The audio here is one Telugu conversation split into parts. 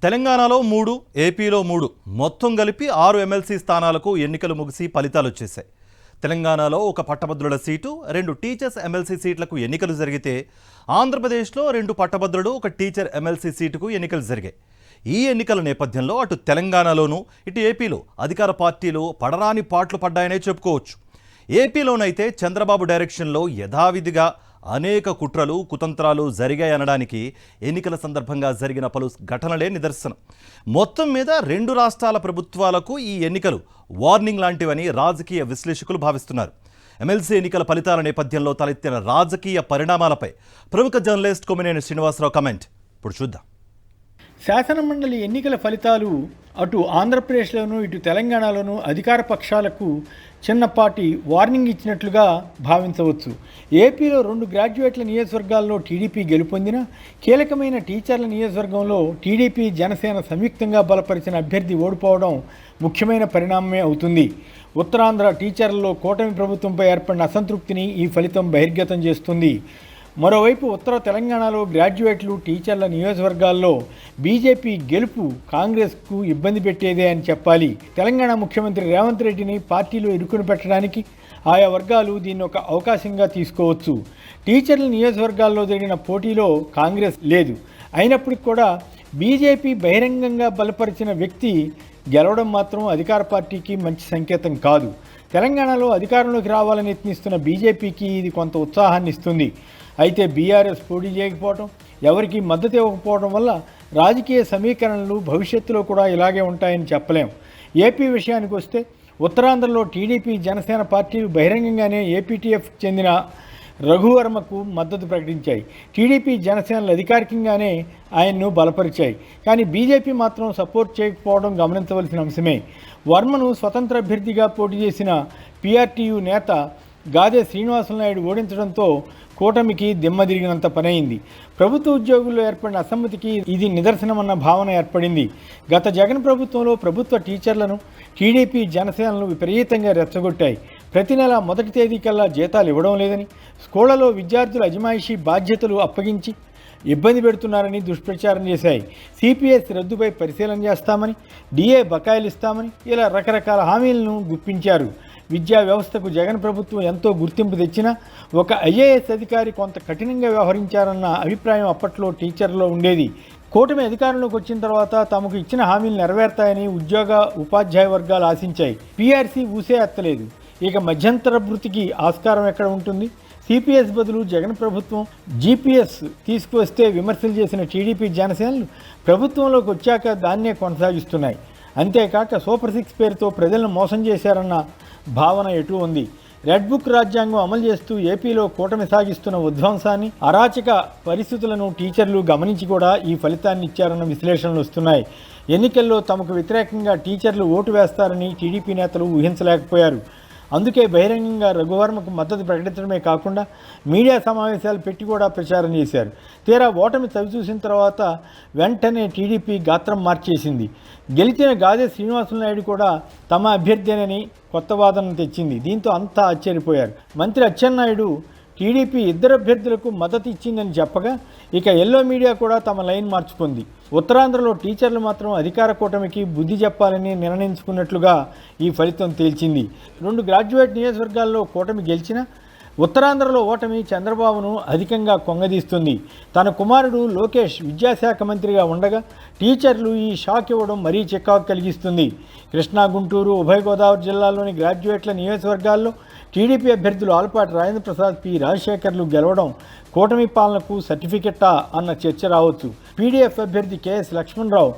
తెలంగాణలో 3, ఏపీలో 3 మొత్తం కలిపి 6 ఎమ్మెల్సీ స్థానాలకు ఎన్నికలు ముగిసి ఫలితాలు వచ్చేశాయి. తెలంగాణలో ఒక పట్టభద్రుల సీటు, 2 టీచర్స్ ఎమ్మెల్సీ సీట్లకు ఎన్నికలు జరిగితే ఆంధ్రప్రదేశ్లో 2 పట్టభద్రులు, 1 టీచర్ ఎమ్మెల్సీ సీటుకు ఎన్నికలు జరిగాయి. ఈ ఎన్నికల నేపథ్యంలో అటు తెలంగాణలోనూ ఇటు ఏపీలో అధికార పార్టీలు పడరాని పాట్లు పడ్డాయనే చెప్పుకోవచ్చు. ఏపీలోనైతే చంద్రబాబు డైరెక్షన్లో యథావిధిగా అనేక కుట్రలు కుతంత్రాలు జరిగాయనడానికి ఎన్నికల సందర్భంగా జరిగిన పలు ఘటనలే నిదర్శనం. మొత్తం మీద 2 రాష్ట్రాల ప్రభుత్వాలకు ఈ ఎన్నికలు వార్నింగ్ లాంటివని రాజకీయ విశ్లేషకులు భావిస్తున్నారు. ఎమ్మెల్సీ ఎన్నికల ఫలితాల నేపథ్యంలో తలెత్తిన రాజకీయ పరిణామాలపై ప్రముఖ జర్నలిస్ట్ కొమ్మినేని శ్రీనివాసరావు కమెంట్ ఇప్పుడు చూద్దాం. శాసనమండలి ఎన్నికల ఫలితాలు అటు ఆంధ్రప్రదేశ్లోనూ ఇటు తెలంగాణలోనూ అధికార పక్షాలకు చిన్నపాటి వార్నింగ్ ఇచ్చినట్లుగా భావించవచ్చు. ఏపీలో 2 గ్రాడ్యుయేట్ల నియోజకవర్గాల్లో టీడీపీ గెలుపొందిన కీలకమైన టీచర్ల నియోజకవర్గంలో టీడీపీ జనసేన సంయుక్తంగా బలపరిచిన అభ్యర్థి ఓడిపోవడం ముఖ్యమైన పరిణామమే అవుతుంది. ఉత్తరాంధ్ర టీచర్లలో కూటమి ప్రభుత్వంపై ఏర్పడిన అసంతృప్తిని ఈ ఫలితం బహిర్గతం చేస్తుంది. మరోవైపు ఉత్తర తెలంగాణలో గ్రాడ్యుయేట్లు టీచర్ల నియోజకవర్గాల్లో బీజేపీ గెలుపు కాంగ్రెస్కు ఇబ్బంది పెట్టేదే అని చెప్పాలి. తెలంగాణ ముఖ్యమంత్రి రేవంత్ రెడ్డిని పార్టీలో ఇరుకుని పెట్టడానికి ఆయా వర్గాలు దీన్ని ఒక అవకాశంగా తీసుకోవచ్చు. టీచర్ల నియోజకవర్గాల్లో జరిగిన పోటీలో కాంగ్రెస్ లేదు. అయినప్పటికీ కూడా బీజేపీ బహిరంగంగా బలపరిచిన వ్యక్తి గెలవడం మాత్రం అధికార పార్టీకి మంచి సంకేతం కాదు. తెలంగాణలో అధికారంలోకి రావాలని యత్నిస్తున్న బీజేపీకి ఇది కొంత ఉత్సాహాన్ని ఇస్తుంది. అయితే బీఆర్ఎస్ పోటీ చేయకపోవడం, ఎవరికి మద్దతు ఇవ్వకపోవడం వల్ల రాజకీయ సమీకరణలు భవిష్యత్తులో కూడా ఇలాగే ఉంటాయని చెప్పలేం. ఏపీ విషయానికి వస్తే ఉత్తరాంధ్రలో టీడీపీ జనసేన పార్టీలు బహిరంగంగానే ఏపీటీఎఫ్ చెందిన రఘువర్మకు మద్దతు ప్రకటించాయి. టీడీపీ జనసేనలు అధికారికంగానే ఆయన్ను బలపరిచాయి. కానీ బీజేపీ మాత్రం సపోర్ట్ చేయకపోవడం గమనించవలసిన అంశమే. వర్మను స్వతంత్ర అభ్యర్థిగా పోటీ చేసిన పీఆర్టీయూ నేత గాదే శ్రీనివాసనాయుడు ఓడించడంతో కూటమికి దిమ్మదిరిగినంత పనైంది. ప్రభుత్వ ఉద్యోగుల్లో ఏర్పడిన అసమ్మతికి ఇది నిదర్శనమన్న భావన ఏర్పడింది. గత జగన్ ప్రభుత్వంలో ప్రభుత్వ టీచర్లను టీడీపీ జనసేనలు విపరీతంగా రెచ్చగొట్టాయి. ప్రతి నెల మొదటి తేదీ కల్లా జీతాలు ఇవ్వడం లేదని, స్కూళ్లలో విద్యార్థుల అజమాయిషీ బాధ్యతలు అప్పగించి ఇబ్బంది పెడుతున్నారని దుష్ప్రచారం చేశాయి. సిపిఎస్ రద్దుపై పరిశీలన చేస్తామని, డిఏ బకాయిలు ఇస్తామని ఇలా రకరకాల హామీలను గుప్పించారు. విద్యా వ్యవస్థకు జగన్ ప్రభుత్వం ఎంతో గుర్తింపు తెచ్చినా ఒక ఐఏఎస్ అధికారి కొంత కఠినంగా వ్యవహరించారన్న అభిప్రాయం అప్పట్లో టీచర్లో ఉండేది. కూటమి అధికారంలోకి వచ్చిన తర్వాత తమకు ఇచ్చిన హామీలు నెరవేర్తాయని ఉద్యోగ ఉపాధ్యాయ వర్గాలు ఆశించాయి. పీఆర్సీ ఊసే ఎత్తలేదు. ఇక మధ్యంతర వృత్తికి ఆస్కారం ఎక్కడ ఉంటుంది? సిపిఎస్ బదులు జగన్ ప్రభుత్వం జీపీఎస్ తీసుకువస్తే విమర్శలు చేసిన టీడీపీ జనసేనలు ప్రభుత్వంలోకి వచ్చాక దాన్నే కొనసాగిస్తున్నాయి. అంతేకాక సూపర్ 6 పేరుతో ప్రజలను మోసం చేశారన్న భావన ఎటు ఉంది. రెడ్ బుక్ రాజ్యాంగం అమలు చేస్తూ ఏపీలో కూటమి సాగిస్తున్న ఉధ్వంసాన్ని, అరాచక పరిస్థితులను టీచర్లు గమనించి కూడా ఈ ఫలితాన్ని ఇచ్చారన్న విశ్లేషణలు వస్తున్నాయి. ఎన్నికల్లో తమకు వ్యతిరేకంగా టీచర్లు ఓటు వేస్తారని టీడీపీ నేతలు ఊహించలేకపోయారు. అందుకే బహిరంగంగా రఘువర్మకు మద్దతు ప్రకటించడమే కాకుండా మీడియా సమావేశాలు పెట్టి కూడా ప్రచారం చేశారు. తీరా ఓటమి చవిచూసిన తర్వాత వెంటనే టీడీపీ గాత్రం మార్చేసింది. గెలిచిన గాదే శ్రీనివాసనాయుడు కూడా తమ అభ్యర్థినని కొత్త వాదనను తెచ్చింది. దీంతో అంతా ఆశ్చర్యపోయారు. మంత్రి అచ్చెన్నాయుడు టీడీపీ 2 అభ్యర్థులకు మద్దతు ఇచ్చిందని చెప్పగా ఇక ఎల్లో మీడియా కూడా తమ లైన్ మార్చుకుంది. ఉత్తరాంధ్రలో టీచర్లు మాత్రం అధికార కూటమికి బుద్ధి చెప్పాలని నిర్ణయించుకున్నట్లుగా ఈ ఫలితం తేల్చింది. 2 గ్రాడ్యుయేట్ నియోజకవర్గాల్లో కూటమి గెలిచిన ఉత్తరాంధ్రలో ఓటమి చంద్రబాబును అధికంగా కొంగదీస్తుంది. తన కుమారుడు లోకేష్ విద్యాశాఖ మంత్రిగా ఉండగా టీచర్లు ఈ షాక్ ఇవ్వడం మరీ చికాకు కలిగిస్తుంది. కృష్ణా, గుంటూరు, ఉభయ గోదావరి జిల్లాల్లోని గ్రాడ్యుయేట్ల నియోజకవర్గాల్లో టీడీపీ అభ్యర్థులు ఆలపాటి రాజేంద్ర ప్రసాద్, పి రాజశేఖర్లు గెలవడం కూటమి పాలనకు సర్టిఫికెట్టా అన్న చర్చ రావచ్చు. పీడీఎఫ్ అభ్యర్థి కెఎస్ లక్ష్మణరావు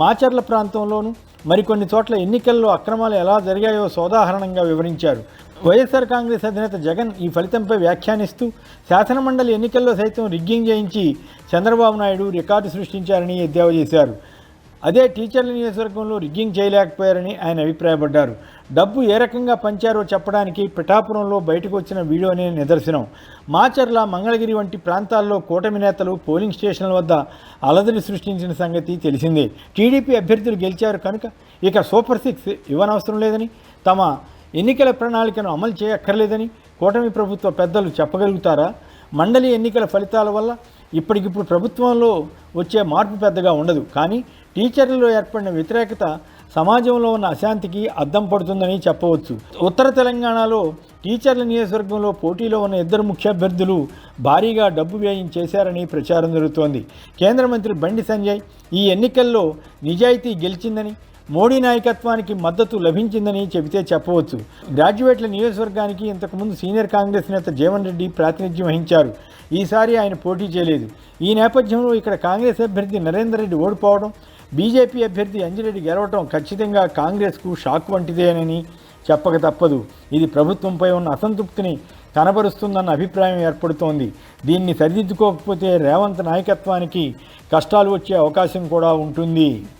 మాచర్ల ప్రాంతంలోనూ మరికొన్ని చోట్ల ఎన్నికల్లో అక్రమాలు ఎలా జరిగాయో సోదాహరణంగా వివరించారు. వైఎస్ఆర్ కాంగ్రెస్ అధినేత జగన్ ఈ ఫలితంపై వ్యాఖ్యానిస్తూ శాసనమండలి ఎన్నికల్లో సైతం రిగ్గింగ్ చేయించి చంద్రబాబు నాయుడు రికార్డు సృష్టించారని ఎద్దేవా చేశారు. అదే టీచర్ల నియోజకవర్గంలో రిగ్గింగ్ చేయలేకపోయారని ఆయన అభిప్రాయపడ్డారు. డబ్బు ఏ రకంగా పంచారో చెప్పడానికి పిఠాపురంలో బయటకు వచ్చిన వీడియోనే నిదర్శనం. మాచర్ల, మంగళగిరి వంటి ప్రాంతాల్లో కూటమి నేతలు పోలింగ్ స్టేషన్ల వద్ద అలజడి సృష్టించిన సంగతి తెలిసిందే. టీడీపీ అభ్యర్థులు గెలిచారు కనుక ఇక సూపర్ 6 ఇవ్వనవసరం లేదని, తమ ఎన్నికల ప్రణాళికను అమలు చేయక్కర్లేదని కూటమి ప్రభుత్వ పెద్దలు చెప్పగలుగుతారా? మండలి ఎన్నికల ఫలితాల వల్ల ఇప్పటికిప్పుడు ప్రభుత్వంలో వచ్చే మార్పు పెద్దగా ఉండదు, కానీ టీచర్లలో ఏర్పడిన వ్యతిరేకత సమాజంలో ఉన్న అశాంతికి అద్దం పడుతుందని చెప్పవచ్చు. ఉత్తర తెలంగాణలో టీచర్ల నియోజకవర్గంలో పోటీలో ఉన్న ఇద్దరు ముఖ్య అభ్యర్థులు భారీగా డబ్బు వ్యయం చేశారని ప్రచారం జరుగుతోంది. కేంద్ర మంత్రి బండి సంజయ్ ఈ ఎన్నికల్లో నిజాయితీ గెలిచిందని, మోడీ నాయకత్వానికి మద్దతు లభించిందని చెబితే చెప్పవచ్చు. గ్రాడ్యుయేట్ల నియోజకవర్గానికి ఇంతకుముందు సీనియర్ కాంగ్రెస్ నేత జీవన్ రెడ్డి ప్రాతినిధ్యం వహించారు. ఈసారి ఆయన పోటీ చేయలేదు. ఈ నేపథ్యంలో ఇక్కడ కాంగ్రెస్ అభ్యర్థి నరేందర్ రెడ్డి ఓడిపోవడం, బీజేపీ అభ్యర్థి అంజిరెడ్డి గెలవటం ఖచ్చితంగా కాంగ్రెస్కు షాక్ వంటిదేనని చెప్పక తప్పదు. ఇది ప్రభుత్వంపై ఉన్న అసంతృప్తిని కనబరుస్తుందన్న అభిప్రాయం ఏర్పడుతోంది. దీన్ని సరిదిద్దుకోకపోతే రేవంత్ నాయకత్వానికి కష్టాలు వచ్చే అవకాశం కూడా ఉంటుంది.